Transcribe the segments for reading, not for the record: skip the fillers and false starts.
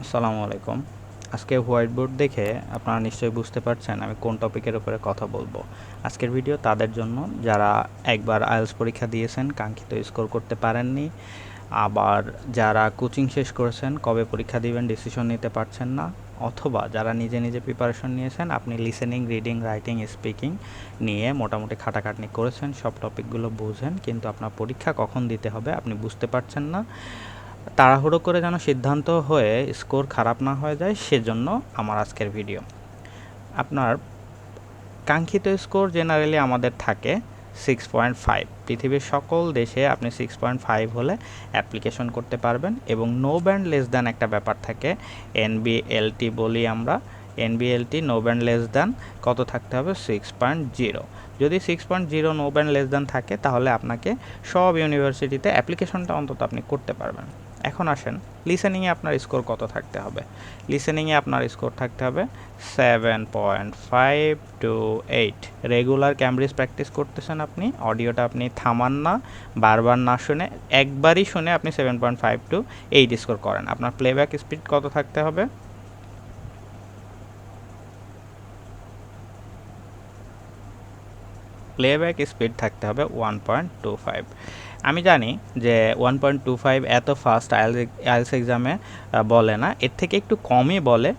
আসসালামু আলাইকুম। আজকে হোয়াইট বোর্ড দেখে আপনারা নিশ্চয়ই বুঝতে পারছেন আমি কোন টপিকের উপরে কথা বলবো। আজকের ভিডিও তাদের জন্য যারা একবার আইএলটিএস পরীক্ষা দিয়েছেন, কাঙ্ক্ষিত স্কোর করতে পারেননি, আবার যারা কোচিং শেষ করেছেন, কবে পরীক্ষা দিবেন ডিসিশন নিতে পারছেন না, অথবা যারা নিজে নিজে প্রিপারেশন নিয়েছেন, আপনি লিসেনিং, রিডিং, রাইটিং, স্পিকিং নিয়ে মোটামুটি খাটাখাটনি করেছেন, সব টপিকগুলো বুঝেন, কিন্তু আপনার পরীক্ষা কখন দিতে হবে আপনি বুঝতে পারছেন না। তাড়াহুড়ো করে যেন সিদ্ধান্ত হয়ে স্কোর খারাপ না হয়ে যায়, সেজন্য আমার আজকের ভিডিও। আপনার কাঙ্ক্ষিত স্কোর জেনারেলি আমাদের থাকে 6.5। পৃথিবীর সকল দেশে আপনি 6.5 হলে অ্যাপ্লিকেশন করতে পারবেন, এবং নো ব্যান্ড লেস দ্যান একটা ব্যাপার থাকে, এনবিএলটি বলি আমরা। এনবিএলটি নো ব্যান্ড লেস দ্যান কত থাকতে হবে? 6.0। যদি 6.0 নো ব্যান্ড লেস দ্যান থাকে তাহলে আপনাকে সব ইউনিভার্সিটিতে অ্যাপ্লিকেশনটা অন্তত আপনি করতে পারবেন। এখন আসেন, লিসেনিংয়ে আপনার স্কোর কত থাকতে হবে? লিসেনিংয়ে আপনার স্কোর থাকতে হবে 7.5 to 8। রেগুলার ক্যামব্রিজ প্র্যাকটিস করতেছেন আপনি, অডিওটা আপনি থামান না, বারবার না শুনে, একবারই শুনে আপনি 7.5 to 8 স্কোর করেন। আপনার প্লেব্যাক স্পিড কত থাকতে হবে? প্লেব্যাক স্পিড থাকতে হবে 1.25। আমি জানি যে 1.25 এত ফাস্ট আইএলটিএস এক্সামে বলে না, এর থেকে একটু কমই বলে।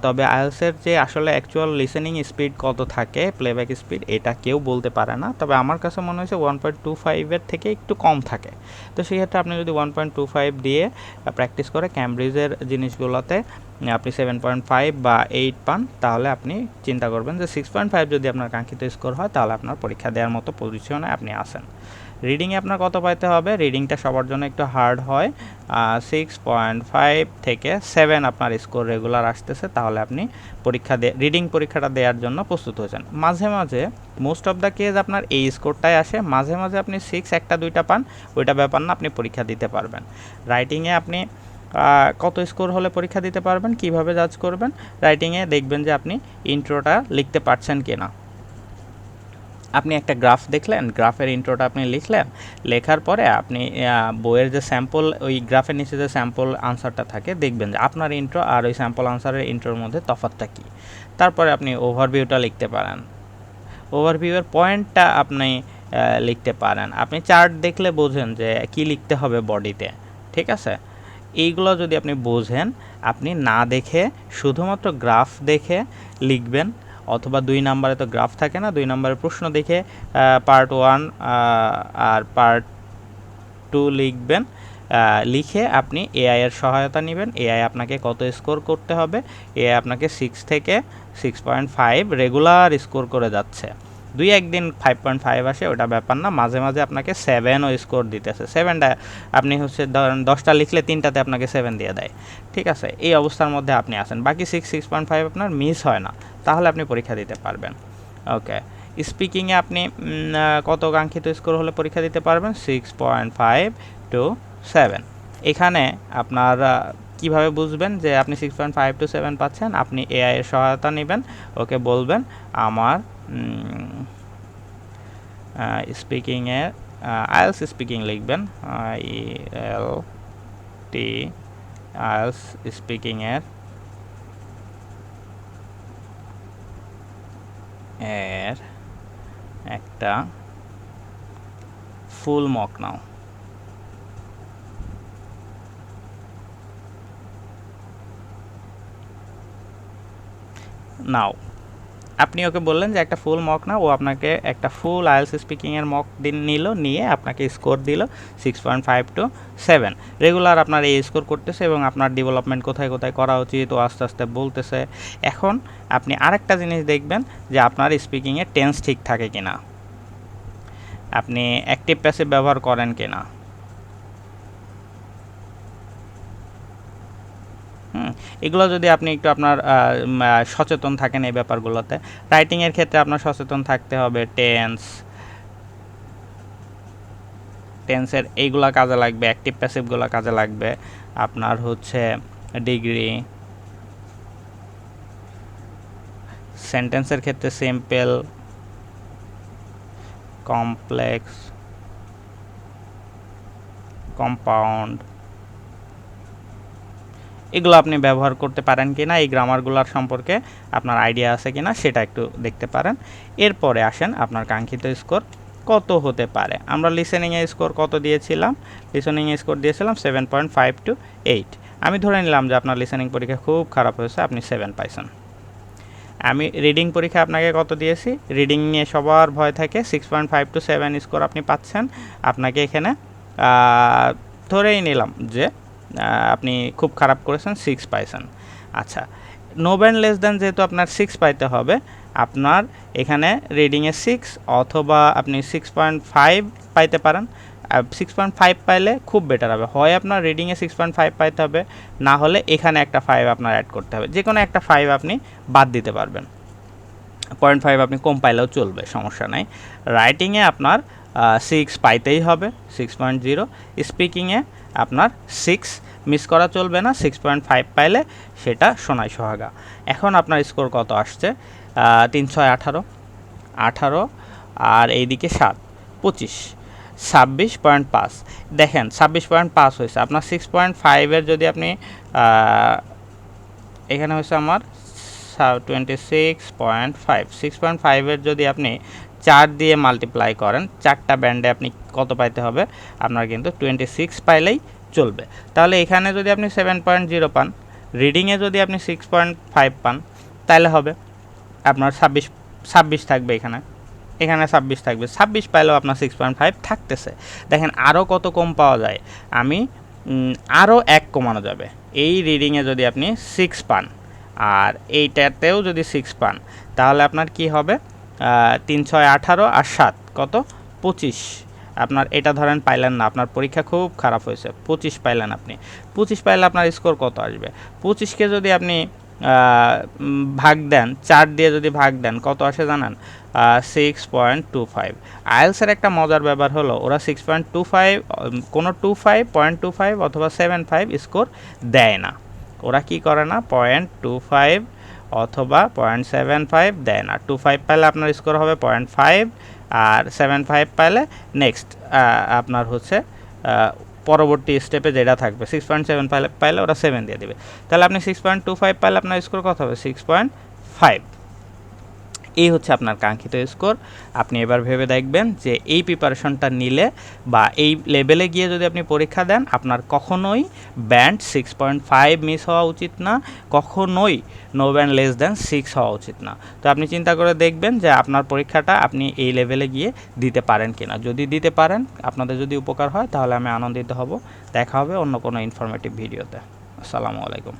তবে আইএলটিএসের যে আসলে অ্যাকচুয়াল লিসেনিং স্পিড কত থাকে, প্লেব্যাক স্পিড, এটা কেউ বলতে পারে না। তবে আমার কাছে মনে হয়েছে 1.25-এর থেকে একটু কম থাকে। তো সেক্ষেত্রে আপনি যদি 1.25 দিয়ে প্র্যাকটিস করে ক্যামব্রিজের জিনিসগুলোতে আপনি 7.5 বা 8 পান, তাহলে আপনি চিন্তা করবেন যে 6.5 যদি আপনার কাঙ্ক্ষিত স্কোর হয় তাহলে আপনার পরীক্ষা দেওয়ার মতো পজিশনে আপনি আসেন। রিডিংয়ে আপনার কত পাইতে হবে? রিডিংটা সবার জন্য একটু হার্ড হয়। 6.5 থেকে 7 আপনার স্কোর রেগুলার আসতেছে, তাহলে আপনি রিডিং পরীক্ষাটা দেওয়ার জন্য প্রস্তুত হয়েছেন। মাঝে মাঝে মোস্ট অফ দ্য কেস আপনার এই স্কোরটাই আসে, মাঝে মাঝে আপনি 6 একটা দুইটা পান, ওইটা ব্যাপার না, আপনি পরীক্ষা দিতে পারবেন। রাইটিংয়ে আপনি কত স্কোর হলে পরীক্ষা দিতে পারবেন, কিভাবে জাজ করবেন? রাইটিংয়ে দেখবেন যে আপনি ইন্ট্রোটা লিখতে পারছেন কি না। আপনি একটা গ্রাফ দেখলেন, গ্রাফের ইন্ট্রোটা আপনি লিখলেন, লেখার পরে আপনি বইয়ের যে স্যাম্পল, ওই গ্রাফের নিচে যে স্যাম্পল আনসারটা থাকে, দেখবেন যে আপনার ইন্ট্রো আর ওই স্যাম্পল আনসারের ইন্ট্রোর মধ্যে তফাৎটা কী। তারপরে আপনি ওভারভিউটা লিখতে পারেন, ওভারভিউয়ের পয়েন্টটা আপনি লিখতে পারেন। আপনি চার্ট দেখলে বোঝেন যে কি লিখতে হবে বডিতে, ঠিক আছে? এইগুলো যদি আপনি বোঝেন, আপনি না দেখে শুধুমাত্র গ্রাফ দেখে লিখবেন, অথবা 2 নাম্বারে তো গ্রাফ থাকে না, 2 নাম্বারের প্রশ্ন দেখে পার্ট 1 আর পার্ট 2 লিখবেন। লিখে আপনি এআই এর সহায়তা নেবেন। এআই আপনাকে কত স্কোর করতে হবে, এআই আপনাকে 6 থেকে 6.5 রেগুলার স্কোর করে যাচ্ছে। 2-1 দিন 5.5 আসে, ওটা ব্যাপার না। মাঝে মাঝে আপনাকে 7ও স্কোর দিতেছে। 7টা আপনি হচ্ছে ধরেন 10টা লিখলে 3টাতে আপনাকে 7 দিয়ে দেয়, ঠিক আছে? এই অবস্থার মধ্যে আপনি আসেন, বাকি 6.5 আপনার মিস হয় না, তাহলে আপনি পরীক্ষা দিতে পারবেন। ওকে, স্পিকিংয়ে আপনি কত কাঙ্ক্ষিত স্কোর হলে পরীক্ষা দিতে পারবেন? 6.5 to 7। এখানে আপনার কিভাবে বুঝবেন যে আপনি 6.5 to 7 পাচ্ছেন? আপনি এআই এর সহায়তা নেবেন, ওকে বলবেন আমার স্পিকিংয়ের আইএলটিএস স্পিকিং লিখবেন, আইএলটি আইএলটিএস স্পিকিংয়ের একটা ফুল মক নাও। আপনি ওকে বললেন যে একটা ফুল মক না, ও আপনাকে একটা ফুল আইএলটিএস স্পিকিংয়ের মক নিল, নিয়ে আপনাকে স্কোর দিল 6.5 to 7। রেগুলার আপনার এই স্কোর করতেছে এবং আপনার ডেভেলপমেন্ট কোথায় কোথায় করা উচিত ও আস্তে আস্তে বলতেছে। এখন আপনি আরেকটা জিনিস দেখবেন যে আপনার স্পিকিংয়ে টেন্স ঠিক থাকে কিনা, আপনি অ্যাক্টিভ প্যাসিভ ব্যবহার করেন কিনা। এগুলো যদি আপনি একটু আপনার সচেতন থাকেন এই ব্যাপারগুলোতে। রাইটিংয়ের ক্ষেত্রে আপনার সচেতন থাকতে হবে, টেন্সের এইগুলা কাজে লাগবে, অ্যাক্টিভ প্যাসিভগুলো কাজে লাগবে। আপনার হচ্ছে ডিগ্রি, সেন্টেন্সের ক্ষেত্রে সিম্পল, কমপ্লেক্স, কম্পাউন্ড, এগুলো আপনি ব্যবহার করতে পারেন কি না, এই গ্রামারগুলোর সম্পর্কে আপনার আইডিয়া আছে কি না সেটা একটু দেখতে পারেন। এরপরে আসেন আপনার কাঙ্ক্ষিত স্কোর কত হতে পারে। আমরা লিসেনিংয়ে স্কোর কত দিয়েছিলাম? লিসেনিংয়ে স্কোর দিয়েছিলাম 7.5 to 8। আমি ধরে নিলাম যে আপনার লিসেনিং পরীক্ষা খুব খারাপ হয়েছে, আপনি 7 পাইছেন। আমি রিডিং পরীক্ষা আপনাকে কত দিয়েছি? রিডিং নিয়ে সবার ভয় থাকে, 6.5 to 7 স্কোর আপনি পাচ্ছেন। আপনাকে এখানে ধরেই নিলাম যে আপনি খুব খারাপ করেছেন, 6 পাইছেন। আচ্ছা, নো ব্যান্ড লেস দেন যেহেতু আপনার 6 পাইতে হবে, আপনার এখানে রিডিংয়ে 6 অথবা আপনি 6.5 পাইতে পারেন। 6.5 পাইলে খুব বেটার হবে, হয় আপনার রিডিংয়ে 6.5 পাইতে হবে, না হলে এখানে একটা 5 আপনার অ্যাড করতে হবে। যে কোনো একটা 5 আপনি বাদ দিতে পারবেন, 0.5 আপনি কম পাইলেও চলবে, সমস্যা নাই। রাইটিংয়ে আপনার 6 পাইতেই হবে, 6.0। স্পিকিংয়ে আপনার 6 মিস করা চলবে না, 6.5 পাইলে সেটা সোনায় সোহাগা। এখন আপনার স্কোর কত আসছে? 3 6 18, 18 আর এইদিকে 7 25, 26.5। দেখেন 26.5 হয়েছে আপনার। 6.5-এর যদি আপনি এখানে হয়েছে আমার 26.5, 6.5-এর যদি আপনি 4 দিয়ে মাল্টিপ্লাই করেন, 4টা ব্যান্ডে আপনি কত পাইতে হবে? আপনার কিন্তু 26 পাইলেই চলবে। তাহলে এখানে যদি আপনি 7.0 পান, রিডিংয়ে যদি আপনি 6.5 পান, তাহলে হবে আপনার 26 থাকবে এখানে, এখানে 26 থাকবে। 26 পাইলেও আপনার 6.5 থাকতেছে। দেখেন আরও কত কম পাওয়া যায়, আমি আরও 1 কমানো যাবে। এই রিডিংয়ে যদি আপনি 6 পান আর এইটাতেও যদি 6 পান, তাহলে আপনার কি হবে? 3 6 18 আর 7 কত? 25। আপনার এটা ধরেন পাইলেন না, আপনার পরীক্ষা খুব খারাপ হয়েছে, 25 পাইলেন আপনি। 25 পাইলে আপনার স্কোর কত আসবে? 25কে যদি আপনি ভাগ দেন, 4 দিয়ে যদি ভাগ দেন, কত আসে জানেন? 6.25। আইএলসের একটা মজার ব্যাপার হলো, ওরা 6.25 কোনো 0.25 অথবা 7.5 স্কোর দেয় না। ওরা কি করে না? 0.25 অথবা 0.75 দেয় না। 25 পাইলে আপনার স্কোর হবে 0.5, আর 7.5 পাইলে নেক্সট আপনার হচ্ছে পরবর্তী স্টেপে যেটা থাকবে 6.7 পাইলে ওরা 7 দিয়ে দেবে। তাহলে আপনি 6.25 পাইলে আপনার স্কোর কত হবে? 6.5। এই হচ্ছে আপনার কাঙ্ক্ষিত স্কোর। আপনি এবার ভেবে দেখবেন যে এই প্রিপারেশনটা নিলে বা এই লেভেলে গিয়ে যদি আপনি পরীক্ষা দেন, আপনার কখনোই ব্যান্ড 6.5 মিস হওয়া উচিত না, কখনোই নো ব্যান্ড লেস দেন 6 হওয়া উচিত না। তো আপনি চিন্তা করে দেখবেন যে আপনার পরীক্ষাটা আপনি এই লেভেলে গিয়ে দিতে পারেন কিনা। যদি দিতে পারেন, আপনাদের যদি উপকার হয়, তাহলে আমি আনন্দিত হব। দেখা হবে অন্য কোনো ইনফরমেটিভ ভিডিওতে। আসসালামু আলাইকুম।